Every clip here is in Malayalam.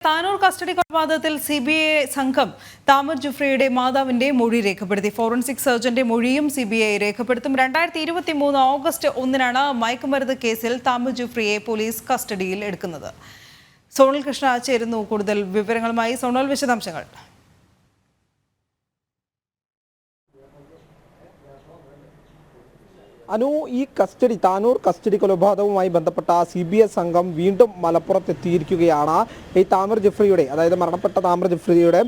താനൂർ കസ്റ്റഡി കൊലപാതകത്തിൽ സിബിഐ സംഘം താമർ ജുഫ്രിയുടെ മാതാവിന്റെ മൊഴി രേഖപ്പെടുത്തി. ഫോറൻസിക് സർജന്റെ മൊഴിയും സിബിഐ രേഖപ്പെടുത്തും. 2023 ഓഗസ്റ്റ് 1 മയക്കുമരുന്ന് കേസിൽ താമർ ജുഫ്രിയെ പോലീസ് കസ്റ്റഡിയിൽ എടുക്കുന്നത്. സോണൽ കൃഷ്ണ ചേരുന്നു കൂടുതൽ വിവരങ്ങളുമായി. സോണൽ, വിശദാംശങ്ങൾ. അനു, ഈ താനൂർ കസ്റ്റഡി കൊലപാതകവുമായി ബന്ധപ്പെട്ട CBI സംഘം വീണ്ടും മലപ്പുറത്ത് എത്തിയിരിക്കുകയാണ്. ഈ താമർ ജുഫ്രിയുടെ, അതായത് മരണപ്പെട്ട താമർ ജുഫ്രിയുടെ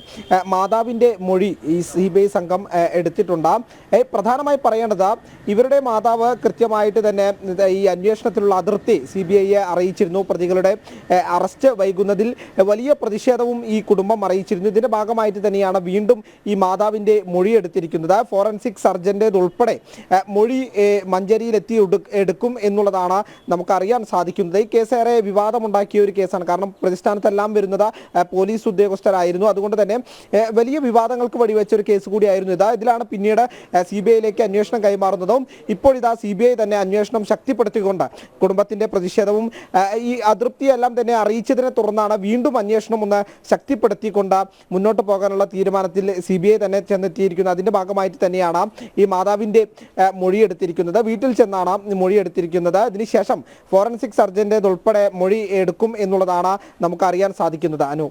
മാതാവിൻ്റെ മൊഴി ഈ CBI സംഘം എടുത്തിട്ടുണ്ട്. പ്രധാനമായി പറയേണ്ടത്, ഇവരുടെ മാതാവ് കൃത്യമായിട്ട് തന്നെ ഈ അന്വേഷണത്തിലുള്ള അതിർത്തി CBIയെ അറിയിച്ചിരുന്നു. പ്രതികളുടെ അറസ്റ്റ് വൈകുന്നതിൽ വലിയ പ്രതിഷേധവും ഈ കുടുംബം അറിയിച്ചിരുന്നു. ഇതിന്റെ ഭാഗമായിട്ട് തന്നെയാണ് വീണ്ടും ഈ മാതാവിൻ്റെ മൊഴി എടുത്തിരിക്കുന്നത്. ഫോറൻസിക് സർജൻ്റേതുൾപ്പെടെ മൊഴി മഞ്ചേരിയിലെത്തി എടുക്കും എന്നുള്ളതാണ് നമുക്കറിയാൻ സാധിക്കുന്നത്. ഈ കേസ് ഏറെ വിവാദമുണ്ടാക്കിയ ഒരു കേസാണ്. കാരണം പ്രതിസ്ഥാനത്തെല്ലാം വരുന്നത് പോലീസ് ഉദ്യോഗസ്ഥരായിരുന്നു. അതുകൊണ്ട് തന്നെ വലിയ വിവാദങ്ങൾക്ക് വഴിവെച്ച ഒരു കേസ് കൂടിയായിരുന്നു ഇത്. ഇതിലാണ് പിന്നീട് CBIയിലേക്ക് അന്വേഷണം കൈമാറുന്നതും ഇപ്പോൾ ഇതാ CBI തന്നെ അന്വേഷണം ശക്തിപ്പെടുത്തിക്കൊണ്ട് കുടുംബത്തിന്റെ പ്രതിഷേധവും ഈ അതൃപ്തിയെല്ലാം തന്നെ അറിയിച്ചതിനെ തുടർന്നാണ് വീണ്ടും അന്വേഷണം ഒന്ന് ശക്തിപ്പെടുത്തിക്കൊണ്ട് മുന്നോട്ട് പോകാനുള്ള തീരുമാനത്തിൽ CBI തന്നെ ചെന്നെത്തിയിരിക്കുന്നത്. അതിന്റെ ഭാഗമായിട്ട് തന്നെയാണ് ഈ മാതാവിന്റെ മൊഴിയെടുത്തിരിക്കുന്നത്. വീട്ടിൽ ചെന്നാണ് മൊഴിയെടുത്തിരിക്കുന്നത്. ഇതിനുശേഷം ഫോറൻസിക് സർജൻ്റേതുൾപ്പെടെ മൊഴി എടുക്കും എന്നുള്ളതാണ് നമുക്ക് അറിയാൻ സാധിക്കുന്നത്. അനു.